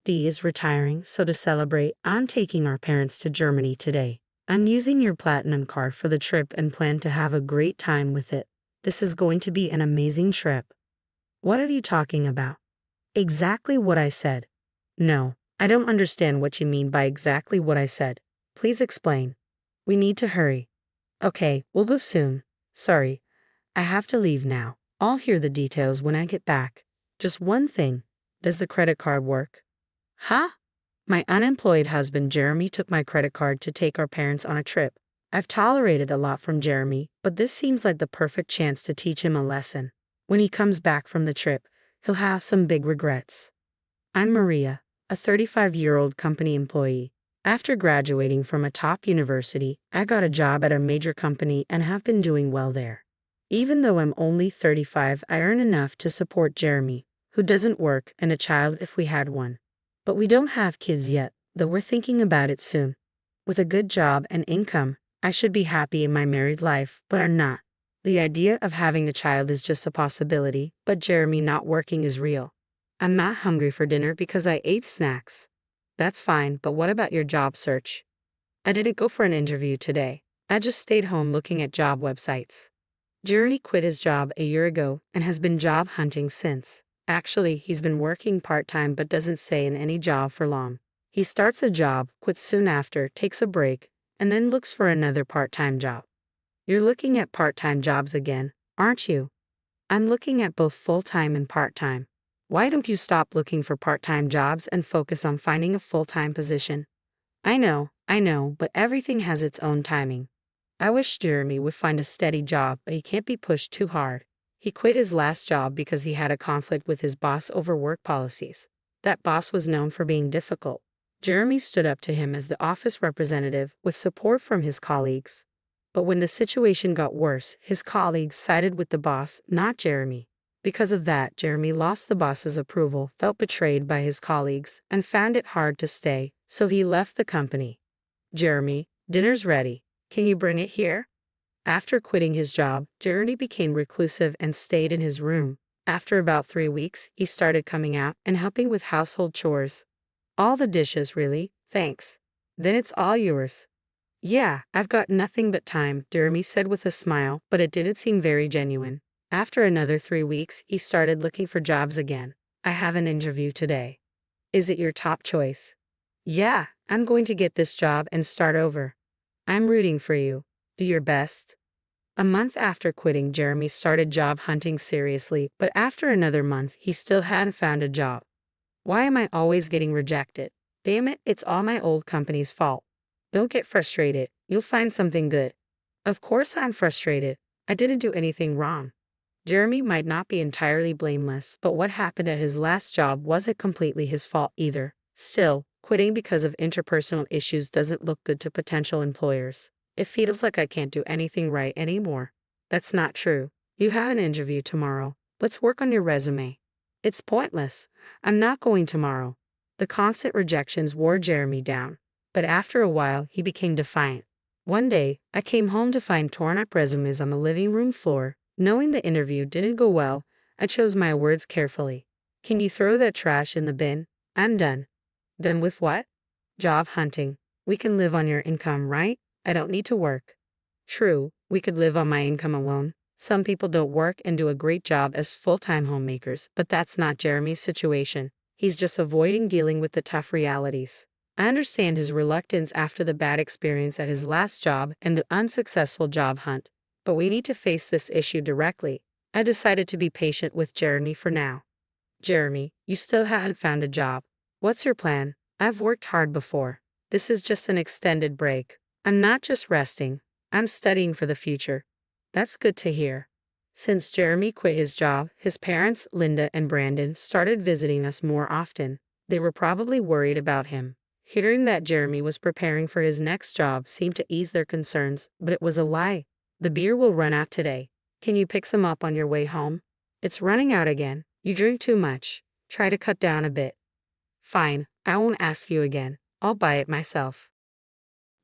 Dee is retiring, so to celebrate, I'm taking our parents to Germany today. I'm using your platinum card for the trip and plan to have a great time with it. This is going to be an amazing trip. What are you talking about? Exactly what I said. No, I don't understand what you mean by exactly what I said. Please explain. We need to hurry. Okay, we'll go soon. Sorry, I have to leave now. I'll hear the details when I get back. Just one thing. Does the credit card work? Huh? My unemployed husband Jeremy took my credit card to take our parents on a trip. I've tolerated a lot from Jeremy, but this seems like the perfect chance to teach him a lesson. When he comes back from the trip, he'll have some big regrets. I'm Maria, a 35-year-old company employee. After graduating from a top university, I got a job at a major company and have been doing well there. Even though I'm only 35, I earn enough to support Jeremy, who doesn't work, and a child if we had one. But we don't have kids yet, though we're thinking about it soon. With a good job and income, I should be happy in my married life, but I'm not. The idea of having a child is just a possibility, but Jeremy not working is real. I'm not hungry for dinner because I ate snacks. That's fine, but what about your job search? I didn't go for an interview today. I just stayed home looking at job websites. Jeremy quit his job a year ago and has been job hunting since. Actually, he's been working part-time but doesn't stay in any job for long. He starts a job, quits soon after, takes a break, and then looks for another part-time job. You're looking at part-time jobs again, aren't you? I'm looking at both full-time and part-time. Why don't you stop looking for part-time jobs and focus on finding a full-time position? I know, but everything has its own timing. I wish Jeremy would find a steady job, but he can't be pushed too hard. He quit his last job because he had a conflict with his boss over work policies. That boss was known for being difficult. Jeremy stood up to him as the office representative with support from his colleagues. But when the situation got worse, his colleagues sided with the boss, not Jeremy. Because of that, Jeremy lost the boss's approval, felt betrayed by his colleagues, and found it hard to stay, so he left the company. Jeremy, dinner's ready. Can you bring it here? After quitting his job, Jeremy became reclusive and stayed in his room. After about 3 weeks, he started coming out and helping with household chores. All the dishes, really? Thanks. Then it's all yours. Yeah, I've got nothing but time, Jeremy said with a smile, but it didn't seem very genuine. After another 3 weeks, he started looking for jobs again. I have an interview today. Is it your top choice? Yeah, I'm going to get this job and start over. I'm rooting for you. Do your best. A month after quitting, Jeremy started job hunting seriously, but after another month, he still hadn't found a job. Why am I always getting rejected? Damn it, it's all my old company's fault. Don't get frustrated. You'll find something good. Of course I'm frustrated. I didn't do anything wrong. Jeremy might not be entirely blameless, but what happened at his last job wasn't completely his fault either. Still, quitting because of interpersonal issues doesn't look good to potential employers. It feels like I can't do anything right anymore. That's not true. You have an interview tomorrow. Let's work on your resume. It's pointless. I'm not going tomorrow. The constant rejections wore Jeremy down. But after a while, he became defiant. One day, I came home to find torn-up resumes on the living room floor. Knowing the interview didn't go well, I chose my words carefully. Can you throw that trash in the bin? I'm done. Done with what? Job hunting. We can live on your income, right? I don't need to work. True, we could live on my income alone. Some people don't work and do a great job as full-time homemakers, but that's not Jeremy's situation. He's just avoiding dealing with the tough realities. I understand his reluctance after the bad experience at his last job and the unsuccessful job hunt, but we need to face this issue directly. I decided to be patient with Jeremy for now. Jeremy, you still haven't found a job. What's your plan? I've worked hard before. This is just an extended break. I'm not just resting. I'm studying for the future. That's good to hear. Since Jeremy quit his job, his parents, Linda and Brandon, started visiting us more often. They were probably worried about him. Hearing that Jeremy was preparing for his next job seemed to ease their concerns, but it was a lie. The beer will run out today. Can you pick some up on your way home? It's running out again. You drink too much. Try to cut down a bit. Fine, I won't ask you again. I'll buy it myself.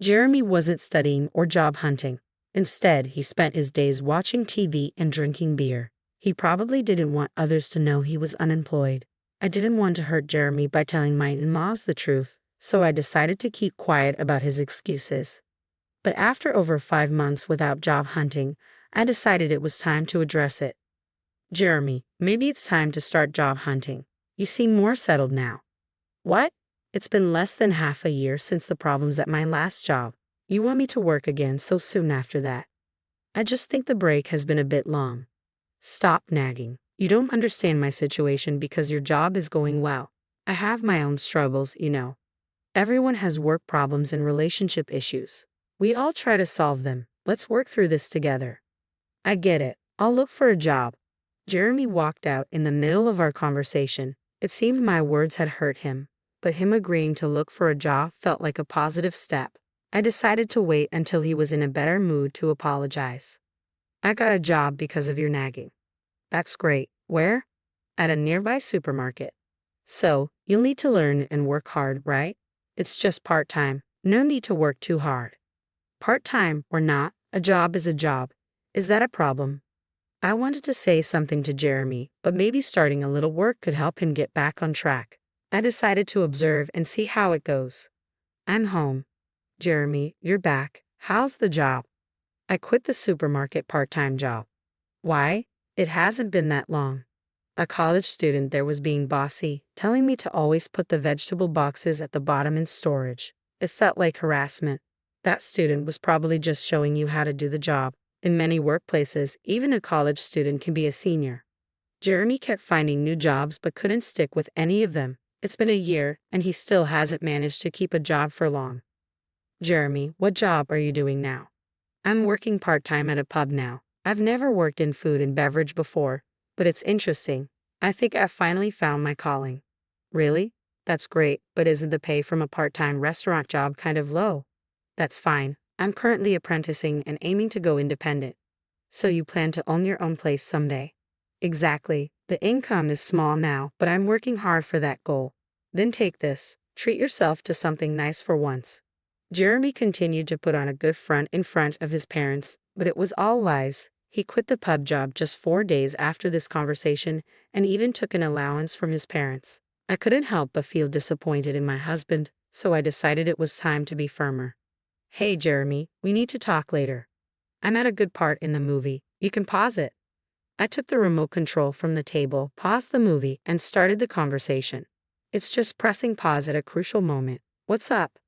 Jeremy wasn't studying or job hunting. Instead, he spent his days watching TV and drinking beer. He probably didn't want others to know he was unemployed. I didn't want to hurt Jeremy by telling my in-laws the truth, so I decided to keep quiet about his excuses. But after over 5 months without job hunting, I decided it was time to address it. Jeremy, maybe it's time to start job hunting. You seem more settled now. What? It's been less than half a year since the problems at my last job. You want me to work again so soon after that? I just think the break has been a bit long. Stop nagging. You don't understand my situation because your job is going well. I have my own struggles, you know. Everyone has work problems and relationship issues. We all try to solve them. Let's work through this together. I get it. I'll look for a job. Jeremy walked out in the middle of our conversation. It seemed my words had hurt him, but him agreeing to look for a job felt like a positive step. I decided to wait until he was in a better mood to apologize. I got a job because of your nagging. That's great. Where? At a nearby supermarket. So, you'll need to learn and work hard, right? It's just part-time. No need to work too hard. Part-time or not, a job is a job. Is that a problem? I wanted to say something to Jeremy, but maybe starting a little work could help him get back on track. I decided to observe and see how it goes. I'm home. Jeremy, you're back. How's the job? I quit the supermarket part-time job. Why? It hasn't been that long. A college student there was being bossy, telling me to always put the vegetable boxes at the bottom in storage. It felt like harassment. That student was probably just showing you how to do the job. In many workplaces, even a college student can be a senior. Jeremy kept finding new jobs but couldn't stick with any of them. It's been a year, and he still hasn't managed to keep a job for long. Jeremy, what job are you doing now? I'm working part-time at a pub now. I've never worked in food and beverage before, but it's interesting. I think I've finally found my calling. Really? That's great, but isn't the pay from a part-time restaurant job kind of low? That's fine. I'm currently apprenticing and aiming to go independent. So you plan to own your own place someday? Exactly. The income is small now, but I'm working hard for that goal. Then take this. Treat yourself to something nice for once. Jeremy continued to put on a good front in front of his parents, but it was all lies. He quit the pub job just 4 days after this conversation and even took an allowance from his parents. I couldn't help but feel disappointed in my husband, so I decided it was time to be firmer. Hey Jeremy, we need to talk later. I'm at a good part in the movie. You can pause it. I took the remote control from the table, paused the movie, and started the conversation. It's just pressing pause at a crucial moment. What's up?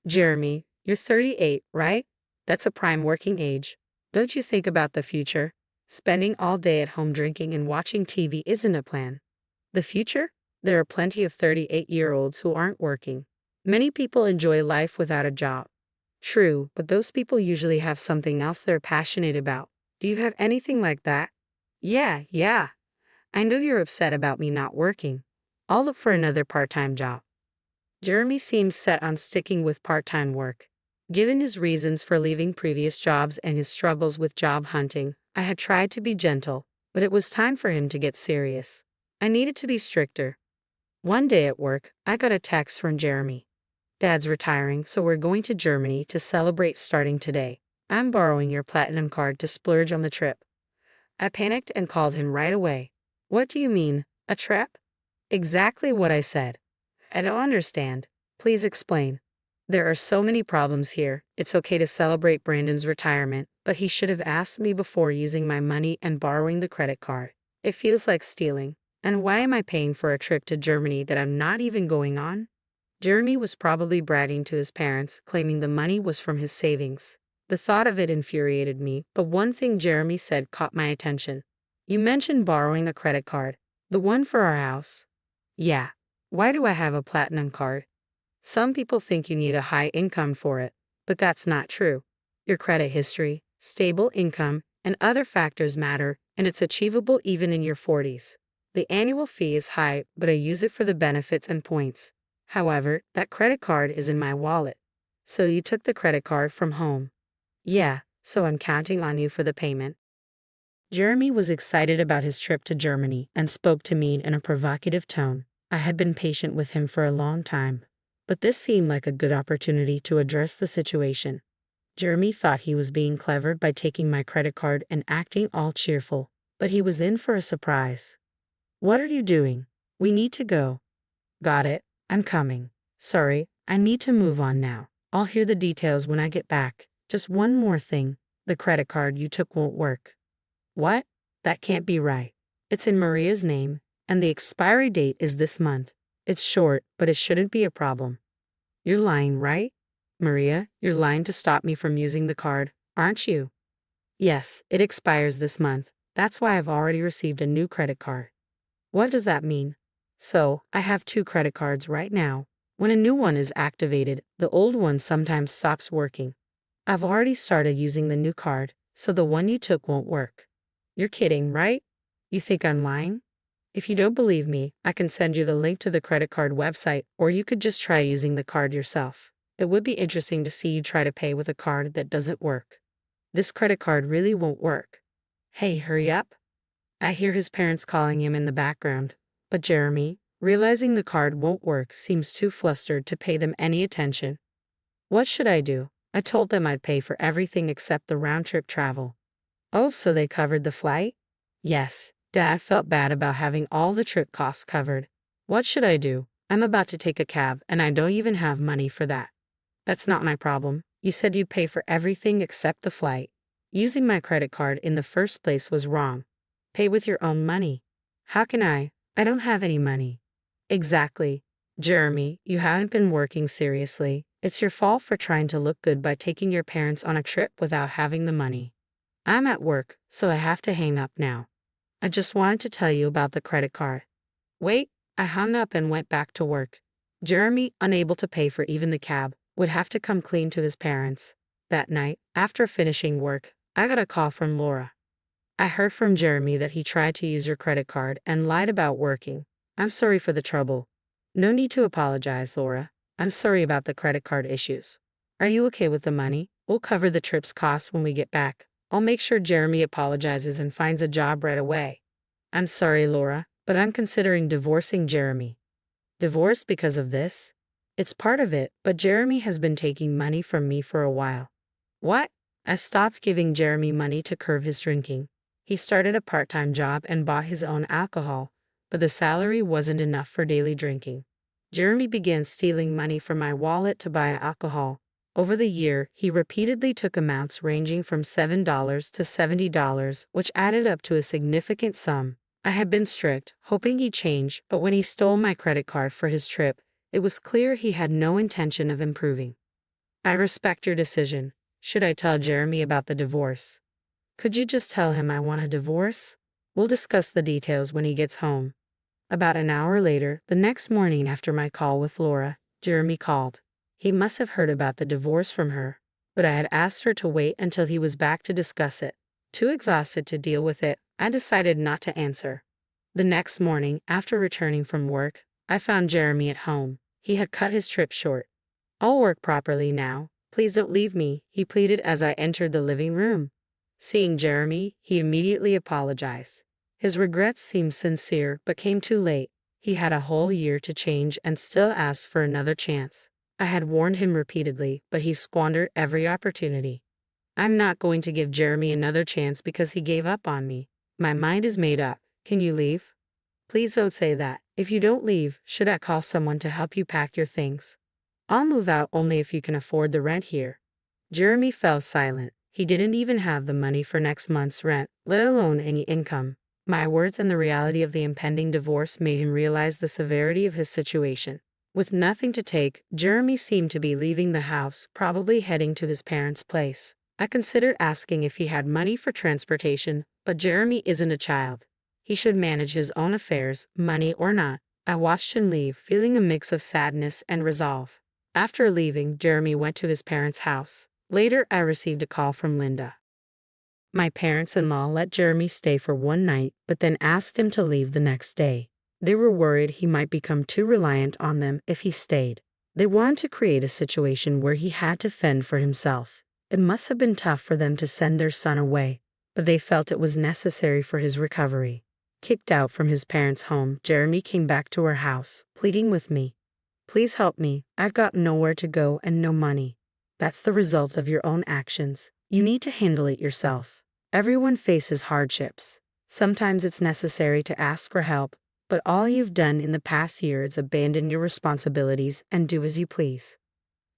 Jeremy, you're 38, right? That's a prime working age. Don't you think about the future? Spending all day at home drinking and watching TV isn't a plan. The future? There are plenty of 38-year-olds who aren't working. Many people enjoy life without a job. True, but those people usually have something else they're passionate about. Do you have anything like that? Yeah. I know you're upset about me not working. I'll look for another part-time job. Jeremy seemed set on sticking with part-time work. Given his reasons for leaving previous jobs and his struggles with job hunting, I had tried to be gentle, but it was time for him to get serious. I needed to be stricter. One day at work, I got a text from Jeremy. Dad's retiring, so we're going to Germany to celebrate starting today. I'm borrowing your platinum card to splurge on the trip. I panicked and called him right away. What do you mean, a trip? Exactly what I said. I don't understand. Please explain. There are so many problems here. It's okay to celebrate Brandon's retirement, but he should have asked me before using my money and borrowing the credit card. It feels like stealing. And why am I paying for a trip to Germany that I'm not even going on? Jeremy was probably bragging to his parents, claiming the money was from his savings. The thought of it infuriated me, but one thing Jeremy said caught my attention. You mentioned borrowing a credit card. The one for our house? Yeah. Why do I have a platinum card? Some people think you need a high income for it, but that's not true. Your credit history, stable income, and other factors matter, and it's achievable even in your 40s. The annual fee is high, but I use it for the benefits and points. However, that credit card is in my wallet. So you took the credit card from home? Yeah, so I'm counting on you for the payment. Jeremy was excited about his trip to Germany and spoke to me in a provocative tone. I had been patient with him for a long time, but this seemed like a good opportunity to address the situation. Jeremy thought he was being clever by taking my credit card and acting all cheerful, but he was in for a surprise. What are you doing? We need to go. Got it. I'm coming. Sorry, I need to move on now. I'll hear the details when I get back. Just one more thing. The credit card you took won't work. What? That can't be right. It's in Maria's name, and the expiry date is this month. It's short, but it shouldn't be a problem. You're lying, right? Maria, you're lying to stop me from using the card, aren't you? Yes, it expires this month. That's why I've already received a new credit card. What does that mean? So, I have two credit cards right now. When a new one is activated, the old one sometimes stops working. I've already started using the new card, so the one you took won't work. You're kidding, right? You think I'm lying? If you don't believe me, I can send you the link to the credit card website, or you could just try using the card yourself. It would be interesting to see you try to pay with a card that doesn't work. This credit card really won't work. Hey, hurry up. I hear his parents calling him in the background, but Jeremy, realizing the card won't work, seems too flustered to pay them any attention. What should I do? I told them I'd pay for everything except the round-trip travel. Oh, so they covered the flight? Yes. Dad felt bad about having all the trip costs covered. What should I do? I'm about to take a cab, and I don't even have money for that. That's not my problem. You said you'd pay for everything except the flight. Using my credit card in the first place was wrong. Pay with your own money. How can I? I don't have any money. Exactly. Jeremy, you haven't been working seriously. It's your fault for trying to look good by taking your parents on a trip without having the money. I'm at work, so I have to hang up now. I just wanted to tell you about the credit card. Wait, I hung up and went back to work. Jeremy, unable to pay for even the cab, would have to come clean to his parents. That night, after finishing work, I got a call from Laura. I heard from Jeremy that he tried to use your credit card and lied about working. I'm sorry for the trouble. No need to apologize, Laura. I'm sorry about the credit card issues. Are you okay with the money? We'll cover the trip's costs when we get back. I'll make sure Jeremy apologizes and finds a job right away. I'm sorry, Laura, but I'm considering divorcing Jeremy. Divorce because of this? It's part of it, but Jeremy has been taking money from me for a while. What? I stopped giving Jeremy money to curb his drinking. He started a part-time job and bought his own alcohol, but the salary wasn't enough for daily drinking. Jeremy began stealing money from my wallet to buy alcohol. Over the year, he repeatedly took amounts ranging from $7 to $70, which added up to a significant sum. I had been strict, hoping he'd change, but when he stole my credit card for his trip, it was clear he had no intention of improving. I respect your decision. Should I tell Jeremy about the divorce? Could you just tell him I want a divorce? We'll discuss the details when he gets home. About an hour later, the next morning after my call with Laura, Jeremy called. He must have heard about the divorce from her, but I had asked her to wait until he was back to discuss it. Too exhausted to deal with it, I decided not to answer. The next morning, after returning from work, I found Jeremy at home. He had cut his trip short. I'll work properly now. Please don't leave me, he pleaded as I entered the living room. Seeing Jeremy, he immediately apologized. His regrets seemed sincere but came too late. He had a whole year to change and still asked for another chance. I had warned him repeatedly, but he squandered every opportunity. I'm not going to give Jeremy another chance because he gave up on me. My mind is made up. Can you leave? Please don't say that. If you don't leave, should I call someone to help you pack your things? I'll move out only if you can afford the rent here. Jeremy fell silent. He didn't even have the money for next month's rent, let alone any income. My words and the reality of the impending divorce made him realize the severity of his situation. With nothing to take, Jeremy seemed to be leaving the house, probably heading to his parents' place. I considered asking if he had money for transportation, but Jeremy isn't a child. He should manage his own affairs, money or not. I watched him leave, feeling a mix of sadness and resolve. After leaving, Jeremy went to his parents' house. Later, I received a call from Linda. My parents-in-law let Jeremy stay for one night, but then asked him to leave the next day. They were worried he might become too reliant on them if he stayed. They wanted to create a situation where he had to fend for himself. It must have been tough for them to send their son away, but they felt it was necessary for his recovery. Kicked out from his parents' home, Jeremy came back to our house, pleading with me. Please help me. I've got nowhere to go and no money. That's the result of your own actions. You need to handle it yourself. Everyone faces hardships. Sometimes it's necessary to ask for help, But all you've done in the past year is abandon your responsibilities and do as you please.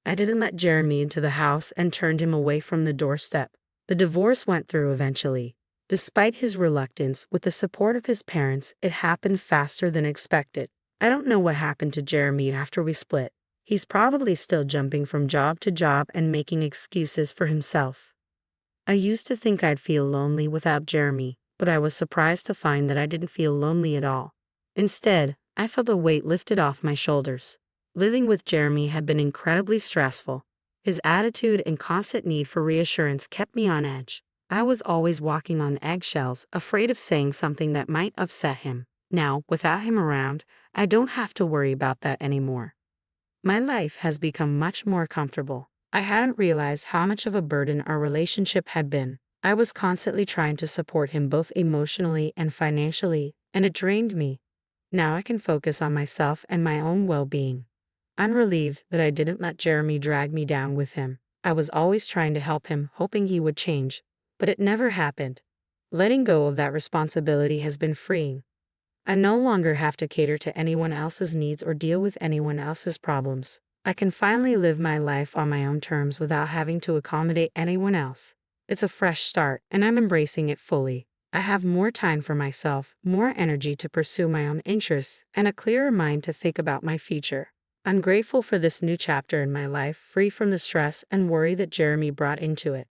I didn't let Jeremy into the house and turned him away from the doorstep. The divorce went through eventually. Despite his reluctance, with the support of his parents, it happened faster than expected. I don't know what happened to Jeremy after we split. He's probably still jumping from job to job and making excuses for himself. I used to think I'd feel lonely without Jeremy, but I was surprised to find that I didn't feel lonely at all. Instead, I felt a weight lifted off my shoulders. Living with Jeremy had been incredibly stressful. His attitude and constant need for reassurance kept me on edge. I was always walking on eggshells, afraid of saying something that might upset him. Now, without him around, I don't have to worry about that anymore. My life has become much more comfortable. I hadn't realized how much of a burden our relationship had been. I was constantly trying to support him both emotionally and financially, and it drained me. Now I can focus on myself and my own well-being. I'm relieved that I didn't let Jeremy drag me down with him. I was always trying to help him, hoping he would change, but it never happened. Letting go of that responsibility has been freeing. I no longer have to cater to anyone else's needs or deal with anyone else's problems. I can finally live my life on my own terms without having to accommodate anyone else. It's a fresh start, and I'm embracing it fully. I have more time for myself, more energy to pursue my own interests, and a clearer mind to think about my future. I'm grateful for this new chapter in my life, free from the stress and worry that Jeremy brought into it.